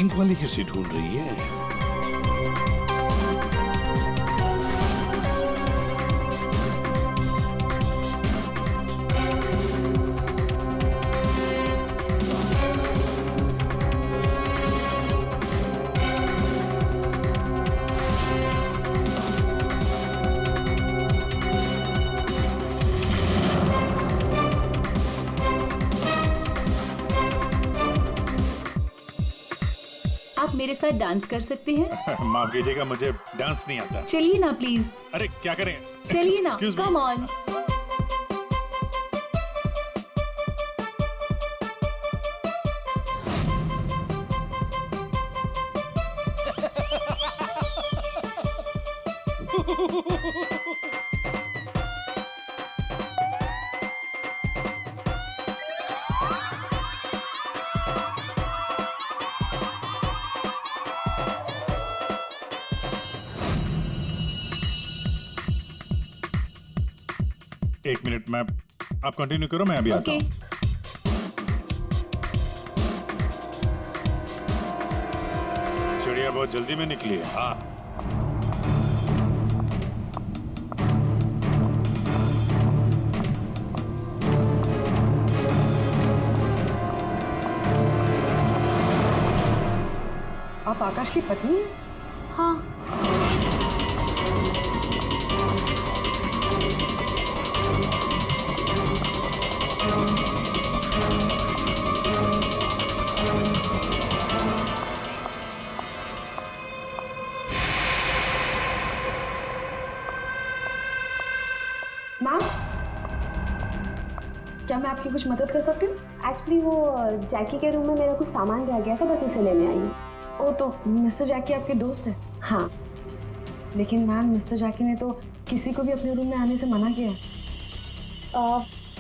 Pink वाली किसी ढूंढ रही है? आप मेरे साथ डांस कर सकते हैं? माफ कीजिएगा, मुझे डांस नहीं आता। चलिए ना प्लीज। अरे क्या करें? चलिए ना, Excuse me. Come on. एक मिनट में, आप कंटिन्यू करो, मैं अभी आता ओके। हूँ। चिड़िया बहुत जल्दी में निकली है। हाँ, आप आकाश की पत्नी हैं? हाँ, मैम, क्या मैं आपकी कुछ मदद कर सकती हूँ? एक्चुअली वो जैकी के रूम में मेरा कुछ सामान रह गया था, बस उसे लेने आई हूँ। ओ, तो मिस्टर जैकी आपके दोस्त है? हाँ, लेकिन मैम, मिस्टर जैकी ने तो किसी को भी अपने रूम में आने से मना किया है।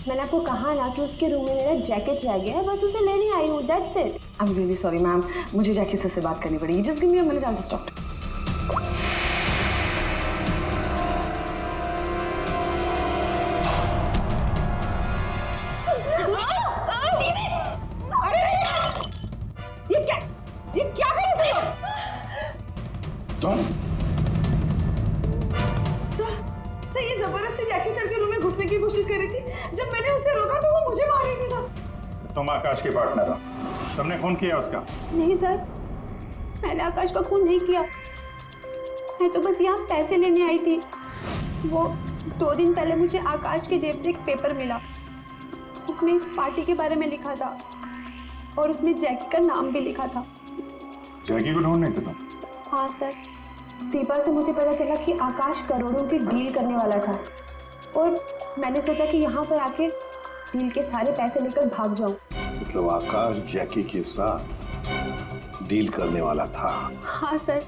मैंने आपको कहा ना कि उसके रूम में मेरा जैकेट रह गया है, बस उसे लेने आई हूँ, that's it. I am really sorry ma'am, मुझे जैकी से बात करनी पड़ेगी। Just give me a minute, I will just talk. ये क्या कर रहे हो तुम? सर, ये जबरदस्ती जैकी सर के रूम में घुसने की कोशिश कर रही थी। जब मैंने उसे रोका तो वो मुझे मार रही थी सर। तुम आकाश के पार्टनर हो, तुमने खून किया उसका? नहीं सर, मैंने आकाश का खून नहीं किया। मैं तो बस यहाँ पैसे लेने आई थी। वो 2 दिन पहले मुझे आकाश के जेब से एक पेपर मिला, उसमें इस पार्टी के बारे में लिखा था और उसमें जैकी का नाम भी लिखा था। जैकी को ढूंढ नहीं थे तुम? हाँ सर, दीपा से मुझे पता चला कि आकाश करोड़ों की डील करने वाला था और मैंने सोचा कि यहाँ पर आके डील के सारे पैसे लेकर भाग जाऊँ। मतलब आकाश जैकी के साथ डील करने वाला था? हाँ सर,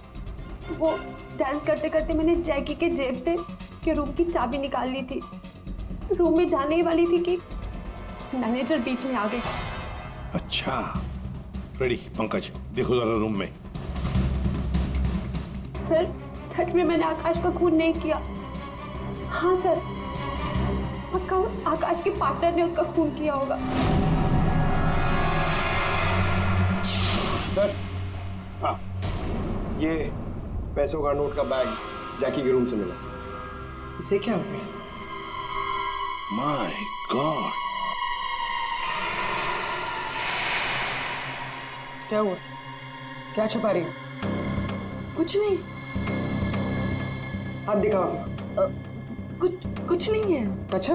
वो डांस करते करते मैंने जैकी के जेब से के रूम की चाबी निकाल ली थी। रूम में जाने ही वाली थी कि मैनेजर बीच में आ गई। अच्छा, रेडी पंकज, देखो जरा रूम में। सर, सच में मैंने आकाश का खून नहीं किया। हाँ सर, पक्का आकाश के पार्टनर ने उसका खून किया होगा। सर, हाँ, ये पैसों का नोट का बैग जैकी के रूम से मिला। इसे क्या हो गया? माय गॉड, क्या हुआ? क्या छुपा रही हो? कुछ नहीं। हाथ दिखाओ। कुछ नहीं है। अच्छा,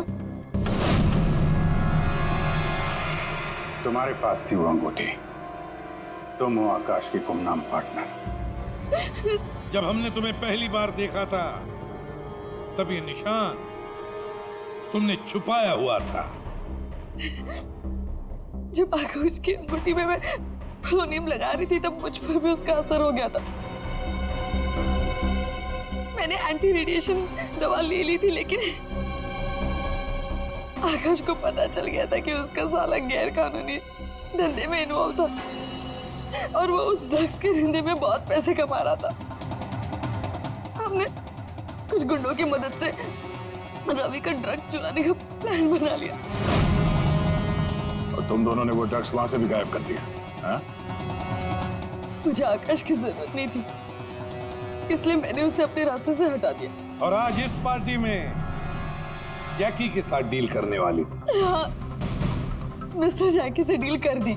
तुम्हारे पास थी वो अंगूठी, तुम हो आकाश के गुमनाम पार्टनर। जब हमने तुम्हें पहली बार देखा था तब ये निशान तुमने छुपाया हुआ था। जब आकाश की अंगूठी में मैं पोलोनियम लगा रही थी तब मुझ पर भी उसका असर हो गया था। मैंने एंटी रेडिएशन दवा ले ली थी, लेकिन आकाश को पता चल गया था कि उसका साला गैर कानूनी धंधे में इन्वॉल्व था और वो उस ड्रग्स के धंधे में बहुत पैसे कमा रहा था। हमने कुछ गुंडों की मदद से रवि का ड्रग्स चुराने का प्लान बना लिया। और तुम दोनों ने वो ड्रग्स वहां से भी गायब कर दिया, हाँ? मुझे आकाश की जरूरत नहीं थी, इसलिए मैंने उसे अपने रास्ते से हटा दिया। और आज इस पार्टी में जैकी के साथ डील करने वाली थी। हाँ, मिस्टर जैकी से डील कर दी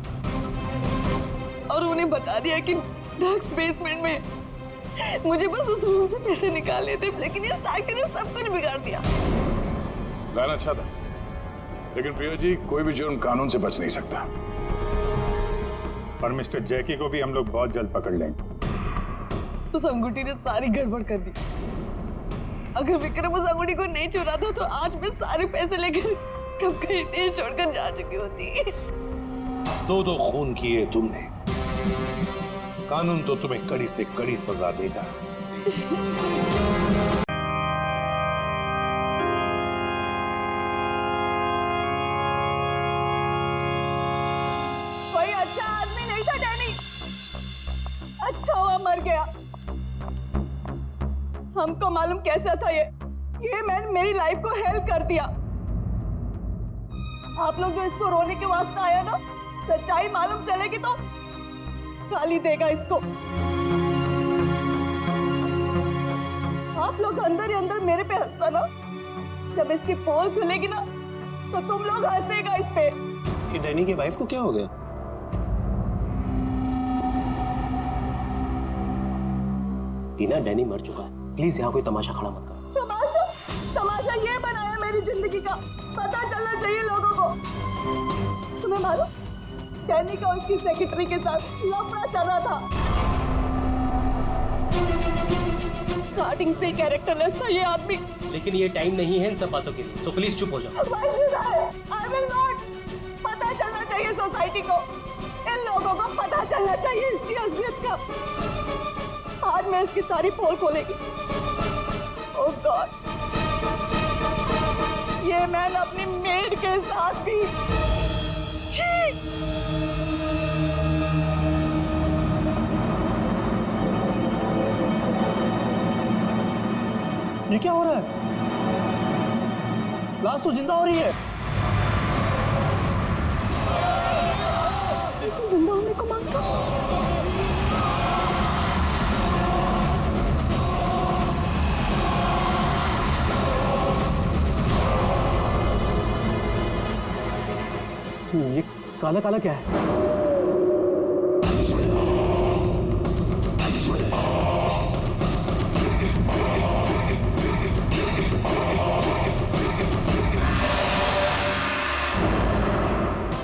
और उन्हें बता दिया कि ड्रग्स बेसमेंट में। मुझे बस उस रूम से पैसे निकालने थे, लेकिन ये साक्षी ने सब कुछ बिगाड़ दिया। प्लान अच्छा था, लेकिन प्रिया जी, कोई भी जुर्म कानून से बच नहीं सकता। और मिस्टर जैकी को भी हम लोग बहुत जल्द पकड़ लेंगे। उस अंगूठी ने सारी गड़बड़ कर दी। अगर विक्रम उस अंगूठी को नहीं चुरा था तो आज मैं सारे पैसे लेकर कब कहीं देश छोड़कर जा चुकी होती। दो खून किए तुमने, कानून तो तुम्हें कड़ी से कड़ी सजा देगा। कोई अच्छा आदमी नहीं था डैनी, अच्छा हुआ मर गया। हमको मालूम कैसा था ये मैन मेरी लाइफ को हेल्प कर दिया। आप लोग जो इसको रोने के वास्ते आया ना, सच्चाई मालूम चलेगी तो गाली देगा इसको। आप लोग अंदर ही अंदर मेरे पे हंसता ना, जब इसकी पोल खुलेगी ना तो तुम लोग हंसेगा इस पे। कि डैनी की वाइफ को क्या हो गया? टीना, डैनी मर चुका है, प्लीज यहाँ कोई तमाशा खड़ा मत कर। तमाशा ये बनाया मेरी जिंदगी का, पता चलना चाहिए लोगों को। तुम्हें मालूम, डैनी का उसकी सेक्रेटरी के साथ लफड़ा चल रहा था। स्टार्टिंग से कैरेक्टरलेस था ये आदमी। लेकिन ये टाइम नहीं है इन सब बातों के लिए, तो प्लीज चुप हो जाओ। Why should I? I will not. पता चलना चाहिए सोसाइटी को, इन लोगों को पता चलना चाहिए इसकी असलियत का। आज मैं इसकी सारी पोल खोलेगी। Oh God. ये मैन अपनी मेड के साथ भी। छी! ये क्या हो रहा है? लाश तो जिंदा हो रही है। जिंदा होने को मांगता। ये काला काला क्या है?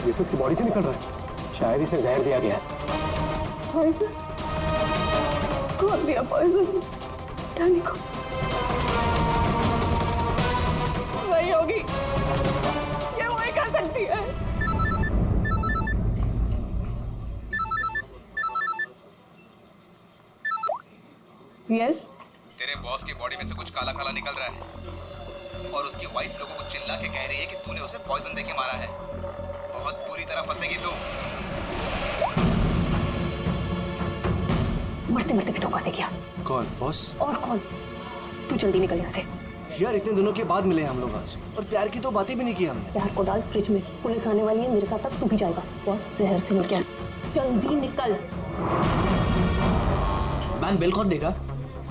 ये तो उसकी बॉडी से निकल रहा है, शायद इसे जहर दिया गया है। पॉइजन? कौन दिया पॉइजन? डैनी को। वही होगी, ये वही कर सकती है। यस? तेरे बॉस की बॉडी में से कुछ काला काला निकल रहा है और उसकी वाइफ लोगों को चिल्ला के कह रही है कि तूने उसे पॉइजन देके मारा है। बहुत बुरी तरह फंसेगी तू। मरते मरते भी धोखा दे गया। कौन? बॉस? और कौन? तू जल्दी निकल यहाँ से। यार, इतने दिनों के बाद मिले हम लोग आज, और प्यार की तो बातें भी नहीं की हमने। प्यार को डाल फ्रिज में, पुलिस आने वाली है, मेरे साथ साथ तू भी जाएगा। बॉस जहर से मिल गया, जल्दी निकल। मैम बिल कौन देगा?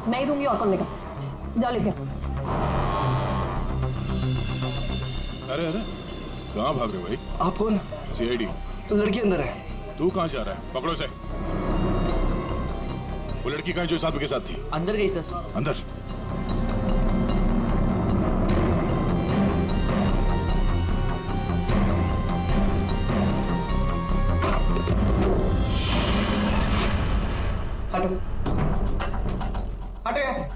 मैं ही दूंगी, और कौन देगा? जाओ लेके। अरे अरे, कहाँ भाग रहे हो भाई? आप कौन? सीआईडी। लड़की अंदर है। तू कहाँ जा रहा है? पकड़ो उसे। वो लड़की कहाँ जो इस आदमी के साथ थी? अंदर गई सर। अंदर? हटो हटो यहाँ से।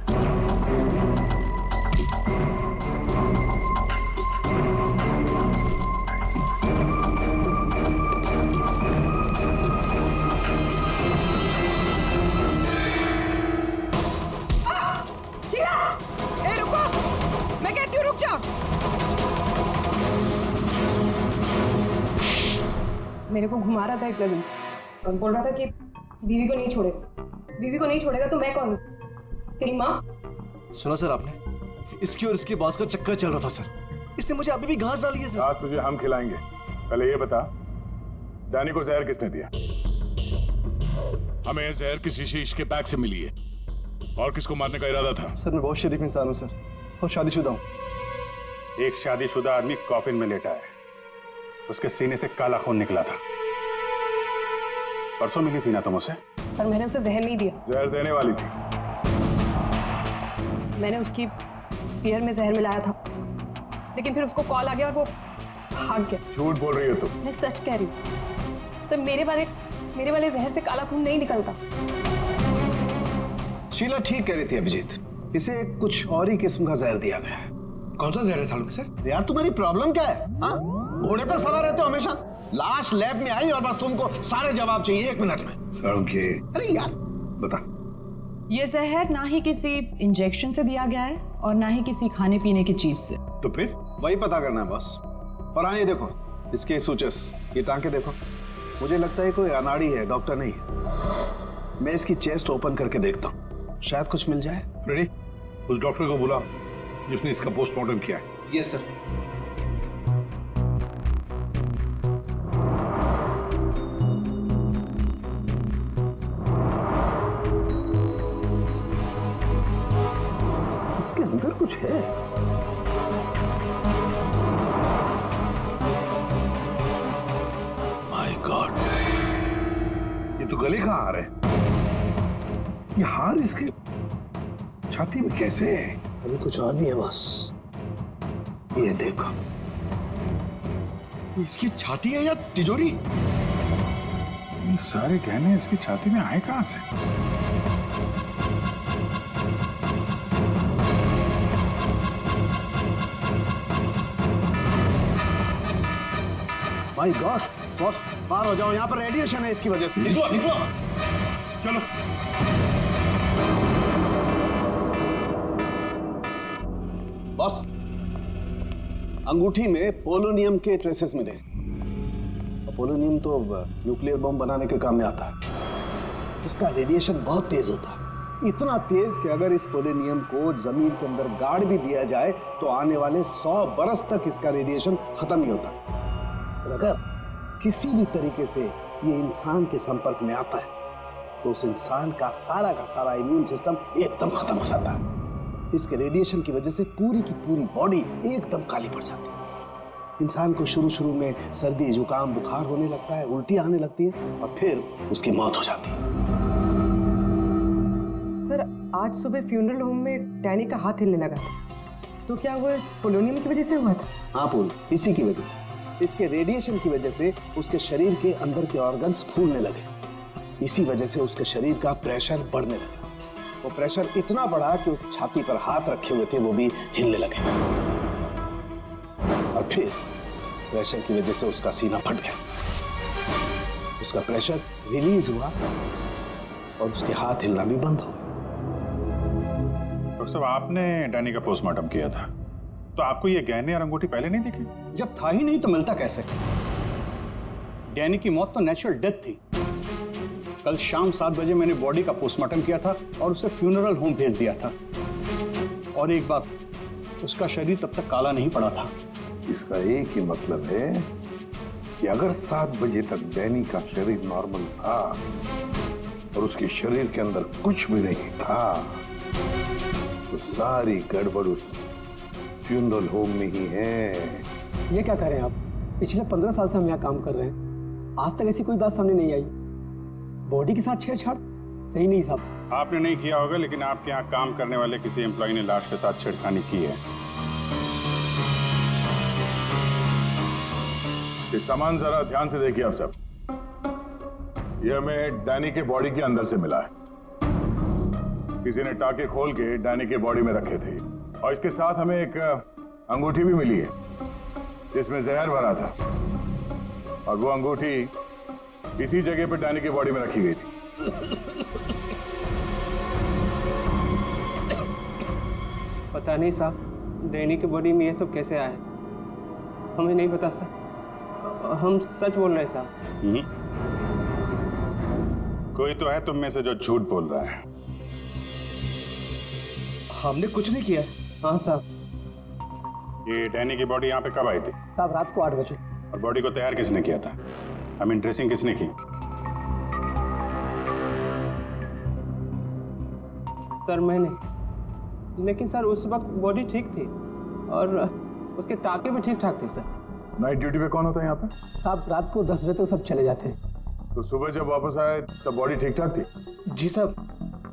मेरे को घुमा रहा था एक लगन और बोल रहा था कि बीवी को नहीं छोड़ेगा, बीवी को नहीं छोड़ेगा तो मैं कौन हूँ? तेरी माँ? सुना सर आपने? इसकी और इसके बॉस का चक्कर चल रहा था सर, इसने मुझे अभी भी घास डाली है सर। आज तुझे हम खिलाएंगे। पहले ये बता, डैनी को जहर किसने दिया? हमें जहर किसी शीश के बैग से मिली है। और किसको मारने का इरादा था? सर मैं बहुत शरीफ इंसान हूँ सर, और शादीशुदा हूँ। एक शादीशुदा आदमी कॉफिन में लेटा है, उसके सीने से काला खून निकला था। परसों मिली थी ना तुम उसे? पर मैंने उसे जहर नहीं दिया। जहर देने वाली थी। मैंने उसकी बियर में जहर मिलाया था, लेकिन फिर उसको कॉल आ गया और वो भाग गया। झूठ बोल रही हो तुम। मैं सच कह रही हूँ सर, मेरे वाले जहर से काला खून नहीं निकलता। शीला ठीक कह रही थी अभिजीत, इसे कुछ और ही किस्म का जहर दिया गया है। कौन सा जहर है सालू सर? यार तुम्हारी प्रॉब्लम क्या है? हाँ, घोड़े पर सवार रहते हो हमेशा। लाश लैब में आई और बस तुमको सारे जवाब चाहिए 1 मिनट में। अरे यार बता। ये जहर ना ही किसी इंजेक्शन से दिया गया है और ना ही किसी खाने पीने की चीज से। तो फिर वही पता करना है बस। और हाँ, ये देखो इसके सूचस, ये टांके देखो। मुझे लगता है कोई अनाड़ी है, डॉक्टर नहीं है। मैं इसकी चेस्ट ओपन करके देखता हूँ, शायद कुछ मिल जाए। रेडी? उस डॉक्टर को बुला जिसने इसका पोस्टमार्टम किया है। Yes sir. इसके अंदर कुछ है। माय गॉड, ये तो गले का हार है। ये हार इसके छाती में कैसे है? अभी कुछ और भी है बस। ये देखो, ये इसकी छाती है या तिजोरी? ये सारे गहने इसकी छाती में आए कहां से? माय गॉड, बहुत बाहर हो जाओ, यहाँ पर रेडिएशन है इसकी वजह से। निकलो निकलो, चलो। बॉस, अंगूठी में पोलोनियम के ट्रेसेस मिले। पोलोनियम तो न्यूक्लियर बम बनाने के काम में आता है। इसका रेडिएशन बहुत तेज होता है, इतना तेज कि अगर इस पोलोनियम को जमीन के अंदर गाड़ भी दिया जाए तो आने वाले 100 बरस तक इसका रेडिएशन खत्म नहीं होता। और अगर किसी भी तरीके से ये इंसान के संपर्क में आता है तो उस इंसान का सारा इम्यून सिस्टम एकदम खत्म हो जाता है। इसके रेडिएशन की वजह से पूरी की पूरी बॉडी एकदम काली पड़ जाती है। इंसान को शुरू में सर्दी, जुकाम, बुखार होने लगता है, उल्टी आने लगती है और फिर उसकी मौत हो जाती है। सर, आज सुबह फ्यूनरल होम में डैनी का हाथ हिलने लगा था, तो क्या वो इस पोलोनियम की वजह से हुआ था? हाँ पूल, इसी की वजह से, इसके रेडिएशन की वजह से उसके शरीर के अंदर के ऑर्गन्स फूलने लगे। इसी वजह से उसके शरीर का प्रेशर बढ़ने लगा। वो प्रेशर इतना बढ़ा कि उसकी छाती पर हाथ रखे हुए थे वो भी हिलने लगे। और फिर प्रेशर की वजह से उसका सीना फट गया। उसका प्रेशर रिलीज हुआ और उसके हाथ हिलना भी बंद हो गया। डॉक्टर साहब, आपने डैनी का पोस्टमार्टम किया था, तो आपको ये गहने और अंगूठी पहले नहीं दिखी? जब था ही नहीं तो मिलता कैसे? डैनी की मौत तो नेचुरल डेथ थी। कल शाम 7 बजे मैंने बॉडी का पोस्टमार्टम किया था और उसे फ्यूनरल होम भेज दिया था। और एक बात, उसका शरीर तब तक काला नहीं पड़ा था। इसका एक ही मतलब है कि अगर 7 बजे तक डैनी का शरीर नॉर्मल था और उसके शरीर के अंदर कुछ भी नहीं था, तो सारी गड़बड़ उस फ्यूनरल होम में ही है। ये क्या कह रहे हैं आप? पिछले 15 साल से हम यहाँ काम कर रहे हैं, आज तक ऐसी कोई बात सामने नहीं आई। बॉडी के साथ छेड़छाड़ सही नहीं साहब। आपने नहीं किया होगा, लेकिन आपके यहाँ काम करने वाले किसी एम्प्लॉय ने लाश के साथ छेड़खानी की है। ये सामान जरा ध्यान से देखिए आप सब। ये हमें डैनी के बॉडी के अंदर से मिला है। किसी ने टाके खोल के डैनी के बॉडी में रखे थे और इसके साथ हमें एक अंगूठी भी मिली है जिसमें जहर भरा था, और वो अंगूठी इसी जगह पे डैनी की बॉडी में रखी गई थी। पता नहीं साहब, डैनी की बॉडी में ये सब कैसे आया, हमें नहीं पता सर। हम सच बोल रहे हैं साहब। कोई तो है तुम में से जो झूठ बोल रहा है। हमने कुछ नहीं किया। हाँ साहब। ये डैनी की बॉडी यहाँ पे कब आई थी? साहब रात को 8 बजे। और बॉडी को तैयार किसने किया था? आई मीन ड्रेसिंग किसने की? सर मैंने, लेकिन सर उस वक्त बॉडी ठीक थी और उसके टाके भी ठीक ठाक थे सर। नाइट ड्यूटी पे कौन होता है यहाँ पे? साहब रात को 10 बजे तक सब चले जाते हैं। तो सुबह जब वापस आए तब बॉडी ठीक ठाक थी? जी साहब,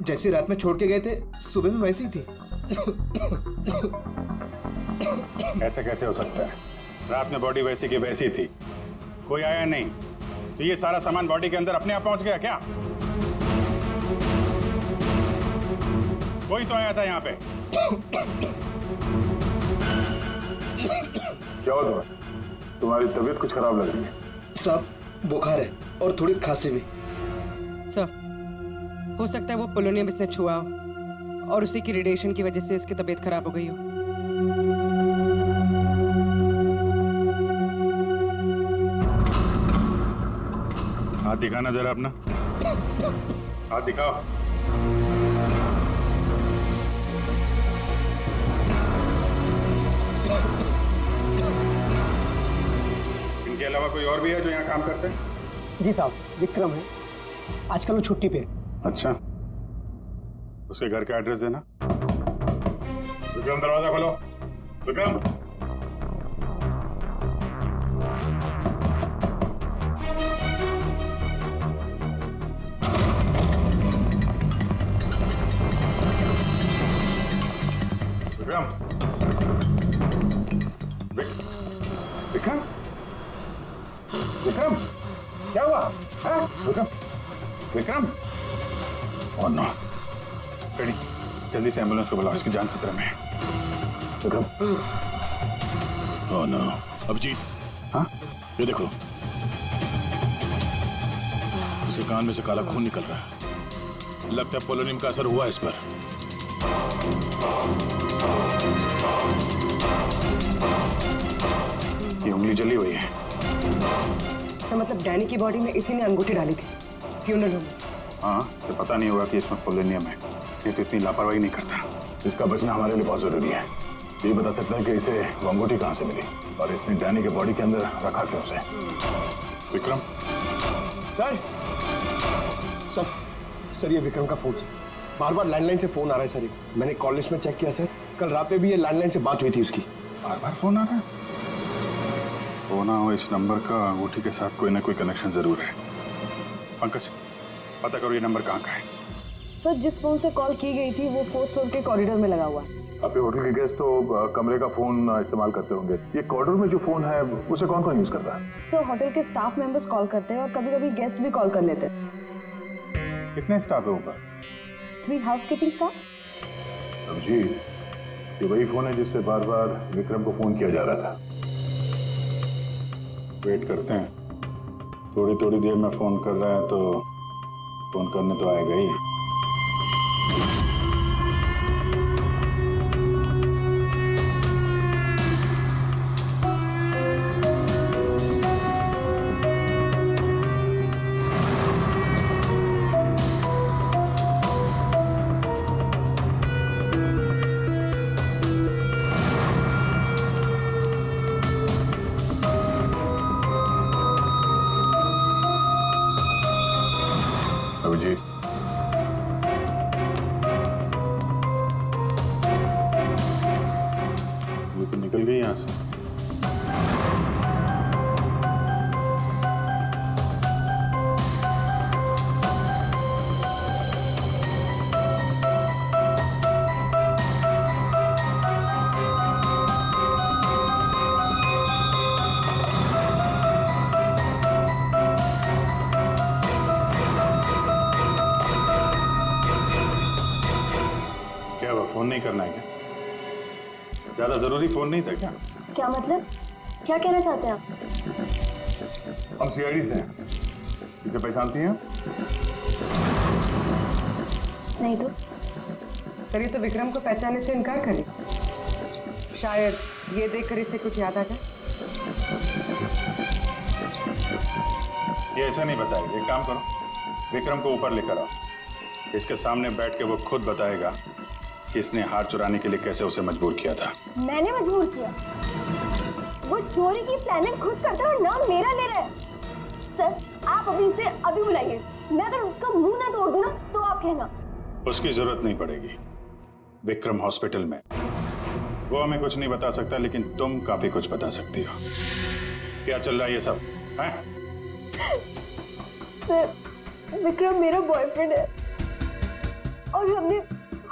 जैसे रात में छोड़ के गए थे सुबह में वैसी ही थी। ऐसे कैसे हो सकता है? रात में बॉडी वैसी की वैसी थी, कोई आया नहीं, तो ये सारा सामान बॉडी के अंदर अपने आप पहुंच गया क्या? कोई तो आया था यहाँ पे। क्या हुआ तुम्हें? तुम्हारी तबीयत कुछ खराब लग रही है। साहब बुखार है और थोड़ी खांसी भी। सर हो सकता है वो पोलोनियम इसने छुआ हो और उसी की रेडिएशन की वजह से इसकी तबीयत खराब हो गई हो। हाथ दिखाना जरा अपना, हाथ दिखाओ। इनके अलावा कोई और भी है जो यहाँ काम करते हैं? जी साहब, विक्रम है, आजकल वो छुट्टी पे है। अच्छा, उसके घर का एड्रेस देना। विक्रम दरवाजा खोलो। विक्रम, विक्रम, विक्रम, विक्रम, क्या हुआ? Vikram, Vikram, oh no, ready, जल्दी से एम्बुलेंस को बुलाओ, इसकी जान खतरे में है। विक्रम, ओह नो, अभिजीत, हाँ, ये देखो, उसके कान में से काला खून निकल रहा है, लगता है पोलोनियम का असर हुआ इस पर। ये उंगली जली हुई है। तो मतलब डैनी की बॉडी में इसी ने अंगूठी डाली थी फ्यूनरल होम में। हाँ, तो पता नहीं होगा कि इसमें पोलोनियम है, ये तो इतनी लापरवाही नहीं करता। इसका बचना हमारे लिए बहुत जरूरी है। ये बता सकता है कि इसे वो अंगूठी कहाँ से मिली और इसने डैनी के बॉडी के अंदर रखा क्यों उसे। विक्रम, सर सर ये विक्रम का फोन, सर बार बार लैंडलाइन से फोन आ रहा है सर। मैंने कॉल लिस्ट में चेक किया सर, कल रात में भी ये लैंडलाइन से बात हुई थी उसकी। बार बार फोन आ रहा है? हो ना हो, इस नंबर का अंगूठी के साथ कोई ना कोई कनेक्शन जरूर है। पंकज, पता करो ये नंबर कहाँ का है। सर जिस फोन से कॉल की गई थी वो 4th फ्लोर के कॉरिडोर में लगा हुआ है। आपके होटल के गेस्ट तो कमरे का फोन इस्तेमाल करते होंगे। ये कॉरिडोर में जो फोन है उसे कौन कौन यूज करता है? सर होटल के स्टाफ मेंबर्स कॉल करते हैं और कभी कभी गेस्ट भी कॉल कर लेते हैं। कितने स्टाफ है ऊपर? 3 हाउसकीपिंग स्टाफ। जी, ये वही फोन है जिससे बार बार विक्रम को फोन किया जा रहा था। वेट करते हैं, थोड़ी थोड़ी देर में फोन कर रहा है तो फोन करने तो आएगा ही। अभिजीत, ये तो निकल गई यहाँ से। फोन नहीं करना है क्या? ज्यादा जरूरी फोन नहीं था क्या? क्या मतलब? क्या कहना चाहते हैं आप? हम सीआईडी से हैं। इसे पहचानती हैं? नहीं तो। सर ये तो विक्रम को पहचानने से इनकार करे। शायद ये देखकर इसे कुछ याद आ जाए। ये ऐसा नहीं बताएगा। एक काम करो, विक्रम को ऊपर लेकर आओ, इसके सामने बैठ के वो खुद बताएगा कि इसने हार चुराने के लिए कैसे उसे मजबूर किया था। मैंने मजबूर किया? वो चोरी की प्लानिंग खुद करता है और नाम मेरा ले रहा है। सर आप अभी इसे अभी बुलाइए, मैं अगर उसका मुंह ना तोड़ दूं ना तो आप कहना। उसकी जरूरत नहीं पड़ेगी। विक्रम हॉस्पिटल में, वो हमें कुछ नहीं बता सकता, लेकिन तुम काफी कुछ बता सकती हो। क्या चल रहा है ये सब, हैं? सर, विक्रम मेरा बॉयफ्रेंड है और हमने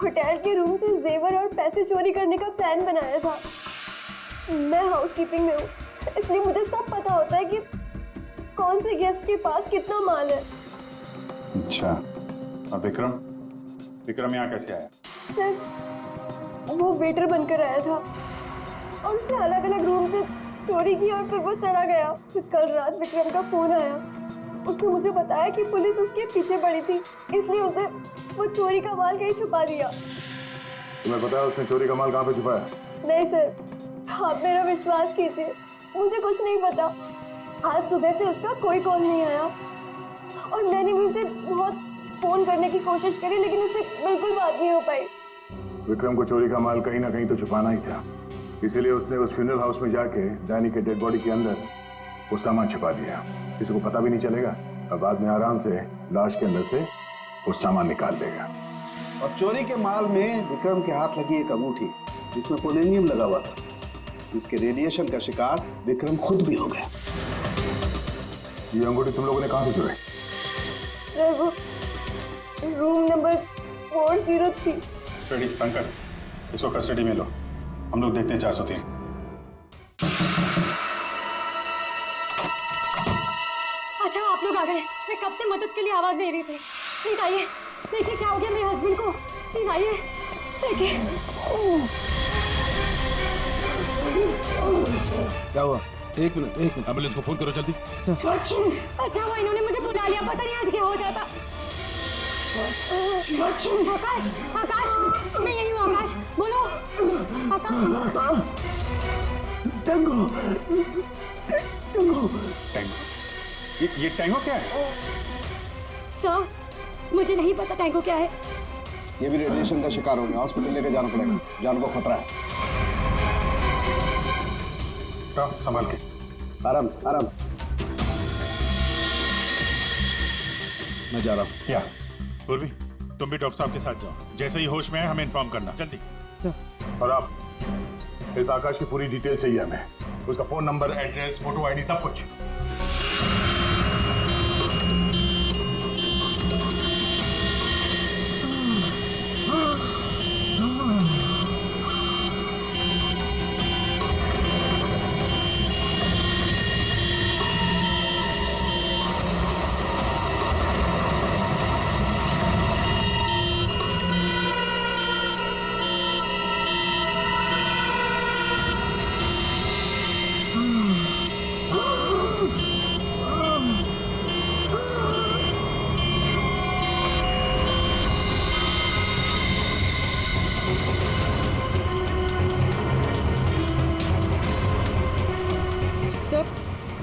होटल के रूम से जेवर और पैसे चोरी करने का प्लान बनाया था। मैं हाउसकीपिंग में हूँ, इसलिए मुझे सब पता होता है कि कौन से गेस्ट के पास कितना माल है। अच्छा, और विक्रम यहाँ कैसे आया? सर, वो वेटर बनकर आया था और उसने अलग अलग रूम से चोरी की और फिर वो चला गया। फिर कल रात विक्रम का फोन आया, उसने मुझे बताया कि पुलिस उसके पीछे पड़ी थी, इसलिए उसे वो चोरी का माल कहीं छुपा दिया। तुम्हें पता है उसने चोरी का माल कहाँ पे छुपाया? नहीं सर, आप मेरा विश्वास कीजिए, मुझे कुछ नहीं पता। आज सुबह से उसका कोई कॉल नहीं आया और मैंने भी उसे बहुत फोन करने की कोशिश करी, लेकिन उससे बिल्कुल बात नहीं हो पाई। विक्रम को चोरी का माल कहीं ना कहीं तो छुपाना ही था, इसीलिए उसने उस फ्यूनरल हाउस में जाके डैनी के डेड बॉडी के अंदर वो सामान छुपा दिया। किसी को पता भी नहीं चलेगा और बाद में आराम से लाश के अंदर से वो सामान निकाल देगा। और चोरी के माल में विक्रम के हाथ लगी एक अंगूठी जिसमें पोलोनियम लगा हुआ था, जिसके रेडिएशन का शिकार विक्रम खुद भी हो गया। ये अंगूठी तुम लोगों ने कहां से चुराई? वो रूम नंबर 403। रेडी पंकज, इसको कस्टडी में लो, हम लोग देखते हैं 403। अच्छा आप लोग आ गए, मैं कब से मदद के लिए आवाज दे रही थी। प्लीज आइए, देखिए क्या हो गया मेरे हस्बैंड को। प्लीज आइए, देखिए। क्या हुआ? एक मिनट एम्बुलेंस को फोन करो जल्दी। अच्छा वो इन्होंने मुझे बुला लिया, पता नहीं आज क्या हो जाता। आकाश, आकाश, मैं यही हूँ। आकाश बोलो। आकाश। टैंगो। ये टैंगो क्या है? सर मुझे नहीं पता टैंगो क्या है। ये भी रेडिएशन का शिकार हो गया, हॉस्पिटल लेके जाना पड़ेगा, जान को खतरा है। संभाल के, आराम से आराम से। मैं जा रहा हूँ। क्या पूर्वी, तुम भी डॉक्टर साहब के साथ जाओ, जैसे ही होश में आए हमें इन्फॉर्म करना जल्दी। सर और आप इस आकाश की पूरी डिटेल चाहिए हमें, उसका phone number, address, photo ID, सब कुछ।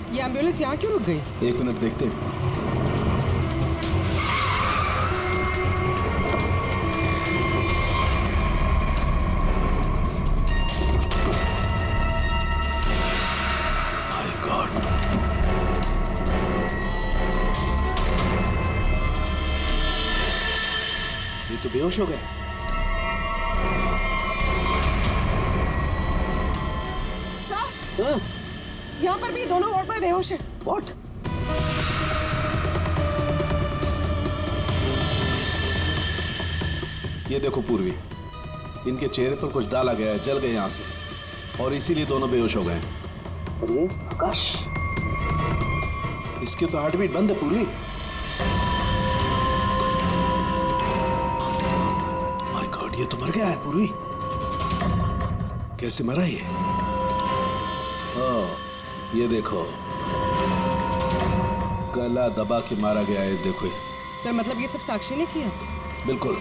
ये एम्बुलेंस यहाँ क्यों रुक गई? 1 मिनट देखते हैं। My God. ये तो बेहोश हो गए। यहाँ पर भी दोनों वार्ड में बेहोश है। What? ये देखो पूर्वी, इनके चेहरे पर कुछ डाला गया है, जल गए यहाँ से और इसीलिए दोनों बेहोश हो गए। अरे आकाश, इसके तो हार्ट बीट बंद है पूर्वी। माय गॉड, ये तो मर गया है पूर्वी। कैसे मरा ये? ये देखो, गला दबा के मारा गया है। देखो सर, मतलब ये सब साक्षी ने किया? बिल्कुल।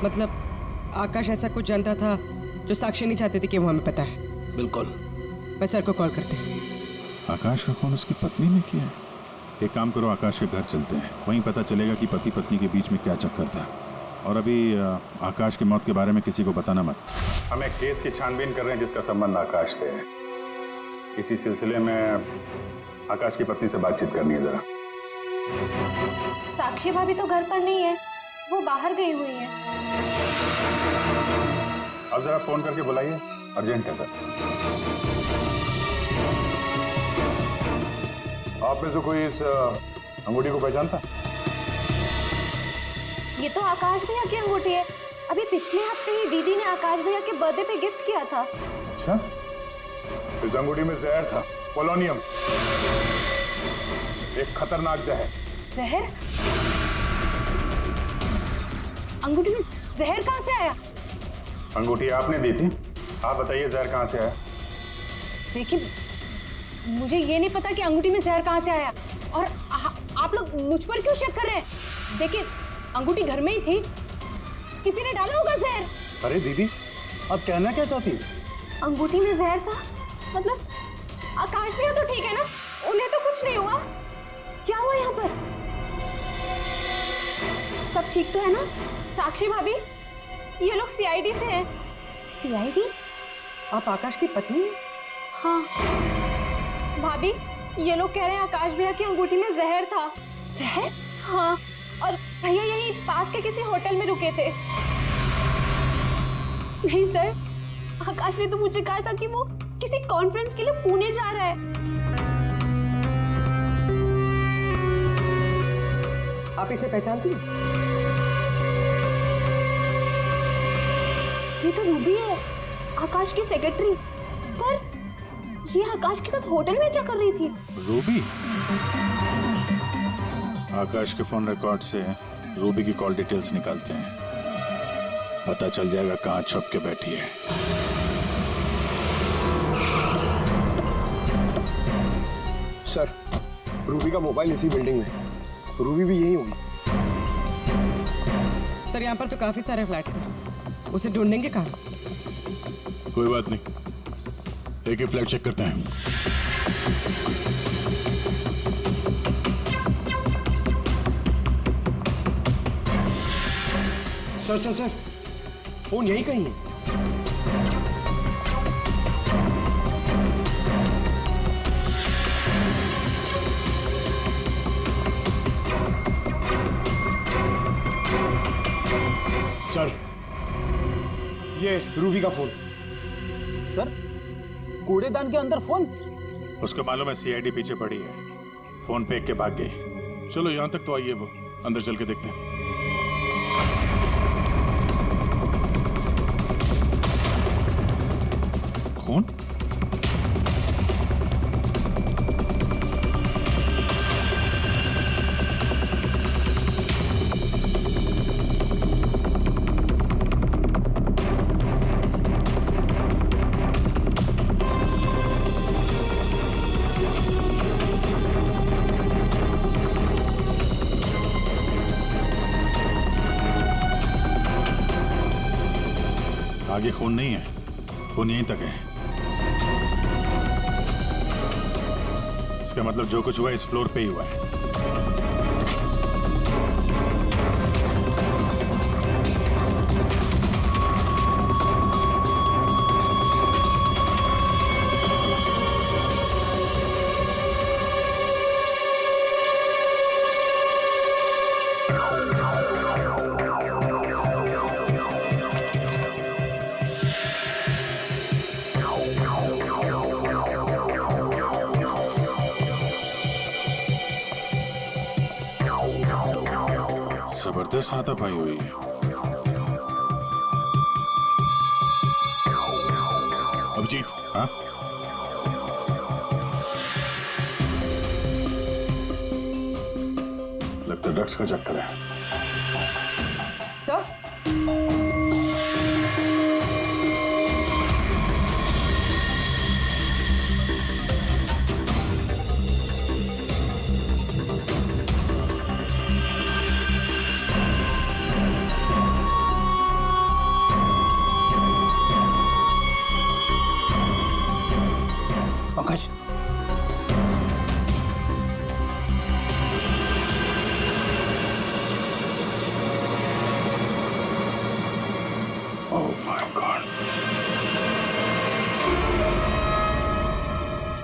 मतलब आकाश ऐसा कुछ जानता था जो साक्षी नहीं चाहते थे कि वो हमें पता है। बिल्कुल। मैं सर को कॉल करते हैं। आकाश का फोन उसकी पत्नी ने किया? एक काम करो, आकाश के घर चलते हैं, वहीं पता चलेगा कि पति पत्नी के बीच में क्या चक्कर था। और अभी आकाश की मौत के बारे में किसी को बताना मत। हम एक केस की छानबीन कर रहे हैं जिसका संबंध आकाश से है। इसी सिलसिले में आकाश की पत्नी से बातचीत करनी है जरा। साक्षी भाभी तो घर पर नहीं है, वो बाहर गई हुई है। अब जरा फोन करके बुलाइए, अर्जेंट है। आप में से कोई इस अंगूठी को पहचानता? ये तो आकाश भैया की अंगूठी है। अभी पिछले हफ्ते ही दीदी ने आकाश भैया के बर्थडे पे गिफ्ट किया था। अच्छा, इस अंगूठी में जहर था, पोलोनियम, एक खतरनाक जहर। जहर? अंगूठी में जहर कहाँ से आया? अंगूठी आपने दी थी, आप बताइए जहर कहाँ से आया? देखिए, मुझे ये नहीं पता कि अंगूठी में जहर कहाँ से आया, और आप लोग मुझ पर क्यों शक कर रहे हैं? देखिए, अंगूठी घर में ही थी, किसी ने डाला होगा जहर। अरे दीदी, आप कहना क्या चाहती हैं? अंगूठी में जहर था मतलब आकाश भैया तो ठीक है ना, उन्हें तो कुछ नहीं हुआ? क्या हुआ यहाँ पर? सब ठीक तो है ना? साक्षी भाभी, ये लोग सीआईडी से हैं। सीआईडी? आप आकाश की पत्नी हैं? हाँ भाभी, ये लोग कह रहे हैं आकाश भैया की अंगूठी में जहर था। जहर? हाँ, और भैया यही पास के किसी होटल में रुके थे। नहीं सर, आकाश ने तो मुझे कहा था कि वो किसी कॉन्फ्रेंस के लिए पुणे जा रहा है। आप इसे पहचानती हैं? ये तो रूबी है, आकाश की सेक्रेटरी। पर ये आकाश के साथ होटल में क्या कर रही थी? रूबी? आकाश के फोन रिकॉर्ड से रूबी की कॉल डिटेल्स निकालते हैं, पता चल जाएगा कहाँ छुप के बैठी है। सर, रूबी का मोबाइल इसी बिल्डिंग में है, रूबी भी यही होगी। सर, यहाँ पर तो काफी सारे फ्लैट्स हैं, उसे ढूंढेंगे कहाँ? कोई बात नहीं, एक ही फ्लैट चेक करते हैं। सर सर सर, फोन यही कहीं है। सर, ये रूबी का फोन। सर, कूड़ेदान के अंदर फोन? उसको मालूम है सीआईडी पीछे पड़ी है, फोन फेंक के भाग गई। चलो यहाँ तक तो आइए, वो अंदर चल के देखते हैं। कौन? आगे खून नहीं है, खून यहीं तक है। इसका मतलब जो कुछ हुआ इस फ्लोर पे ही हुआ है। जबरदस्त हाथापाई हुई है। अभिजीत, हाँ? लगता है ड्रग्स का चक्कर है। सर? आकाश,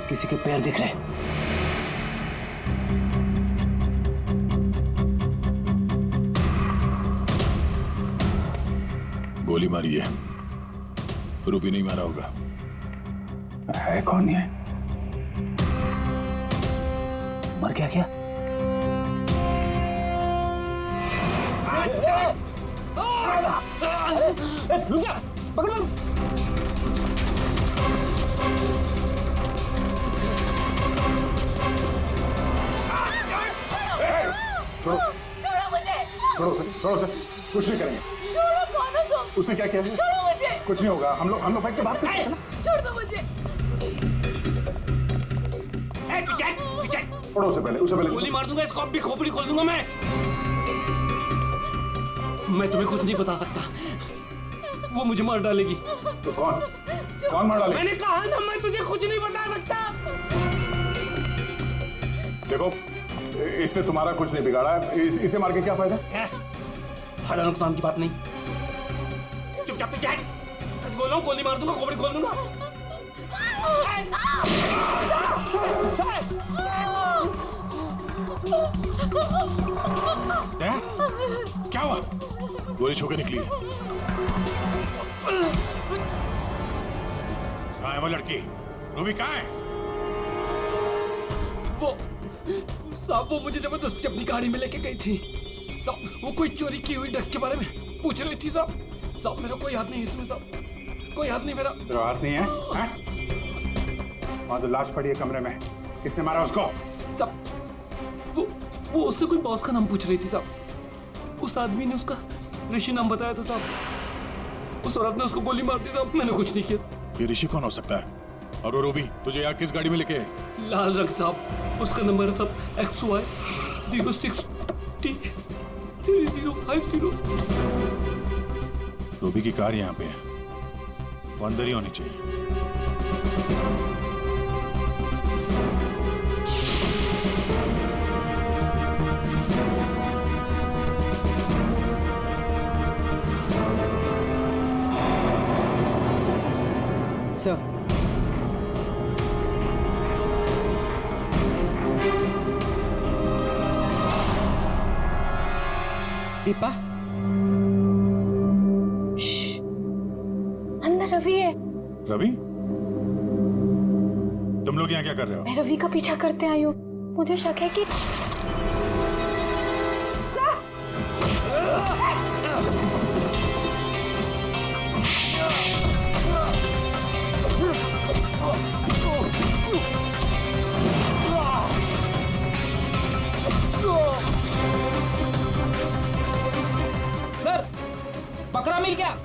किसी के पैर दिख रहे। गोली मारी है, रूबी नहीं मारा होगा। है कौन ये? मर गया क्या? रुक जा, पकड़ो। छोड़ो मुझे। छोड़ो सर, कुछ नहीं करेंगे। छोड़ो, कौन हो तुम? उसने क्या किया है? छोड़ो मुझे। कुछ नहीं होगा, हम लोग बैठ के बात करते हैं ना। छोड़ दो मुझे। छोड़ो उसे पहले गोली मार दूंगा, इसको भी खोपड़ी खोल दूंगा मैं तुम्हें कुछ नहीं बता सकता, वो मुझे मार डालेगी। तो कौन मार डालेगा? मैंने कहा ना, मैं तुझे कुछ नहीं बता सकता। देखो, इसने तुम्हारा कुछ नहीं बिगाड़ा है, इसे मार के क्या फायदा? फायदा नुकसान की बात नहीं, चुपचाप पीछे हट। सच बोल रहा हूँ, गोली मार दूंगा, खोपड़ी खोल दूंगा। क्या हुआ? गोली छू के निकली है। कहाँ है वो लड़की? रूबी कहाँ है? वो साहब, वो मुझे जबरदस्ती अपनी गाड़ी में लेके गई थी साहब। वो कोई चोरी की हुई ड्रग्स के बारे में पूछ रही थी साहब। मेरा कोई हाथ नहीं है इसमें साहब, कोई हाथ नहीं मेरा। तेरा हाथ नहीं है? वहाँ तो लाश पड़ी है कमरे में, किसने मारा उसको? साहब, वो उससे कोई बॉस का नाम पूछ रही थी साहब। उस आदमी ने उसका ऋषि नाम बताया था साहब। उस औरत ने उसको गोली मार दी साहब। मैंने कुछ नहीं किया। ये ऋषि कौन हो सकता है? और वो रूबी तुझे यहाँ किस गाड़ी में लेके? लाल रंग साहब, उसका नंबर है साहब XY 06T 3050। रूबी की कार यहाँ पे है, वो अंदर ही होनी चाहिए। सर, दीपा, अंदर रवि है। रवि? तुम लोग यहाँ क्या कर रहे हो? मैं रवि का पीछा करते आई हूँ। मुझे शक है कि सर, बकरा मिल गया।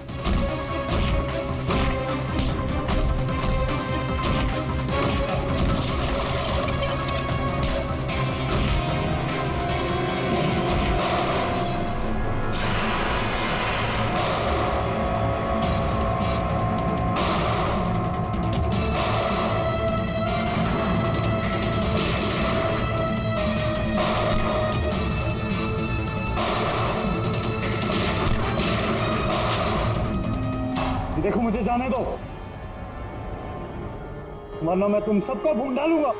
देखो, मुझे जाने दो, वरना मैं तुम सबको भून डालूंगा।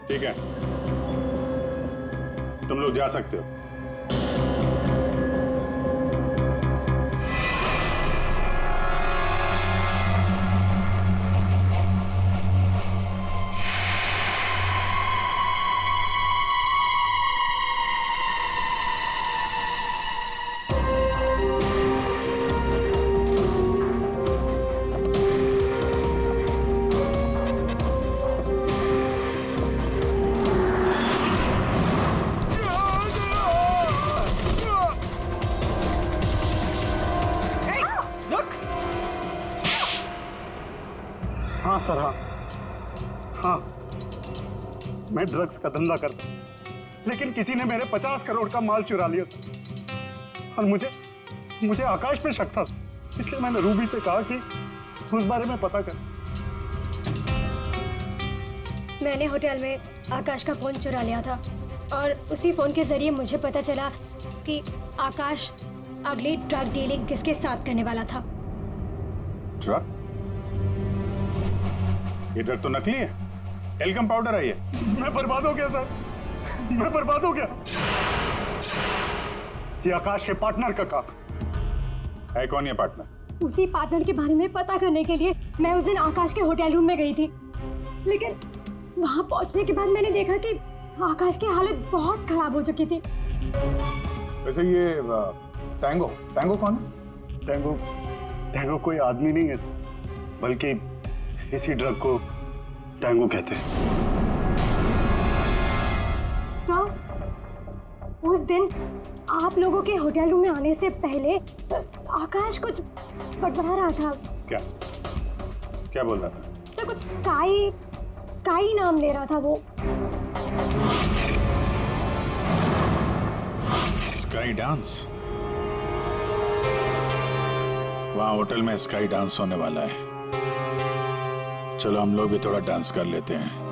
ठीक है, तुम लोग जा सकते हो। हाँ सर, हाँ, मैं ड्रग्स का धंधा करता हूँ, लेकिन किसी ने मेरे 50 करोड़ का माल चुरा लिया था और मुझे आकाश पे शक था, इसलिए मैंने रूबी से कहा कि उस बारे में पता कर। मैंने होटल में आकाश का फोन चुरा लिया था और उसी फोन के जरिए मुझे पता चला कि आकाश अगली ड्रग डीलिंग किसके साथ करने वाला था। ड्रग? ये ड्रग तो नकली है, एल्कम पाउडर है ये। मैं बर्बाद हो गया सर, मैं बर्बाद हो गया। ये आकाश के पार्टनर का काम है। कौन ये पार्टनर? उसी पार्टनर के बारे में पता करने के लिए मैं उस दिन आकाश के होटल रूम में गई थी, लेकिन वहां पहुंचने के बाद मैंने देखा कि आकाश की हालत बहुत खराब हो चुकी थी। वैसे ये टैंगो कौन है? टैंगो कोई आदमी नहीं है, बल्कि इसी ड्रग को टैंगो कहते हैं। उस दिन आप लोगों के होटल रूम में आने से पहले आकाश कुछ बड़बड़ा रहा था। क्या बोल रहा था? सर कुछ स्काई नाम ले रहा था वो। Sky dance? वहां होटल में स्काई डांस होने वाला है। चलो हम लोग भी थोड़ा डांस कर लेते हैं।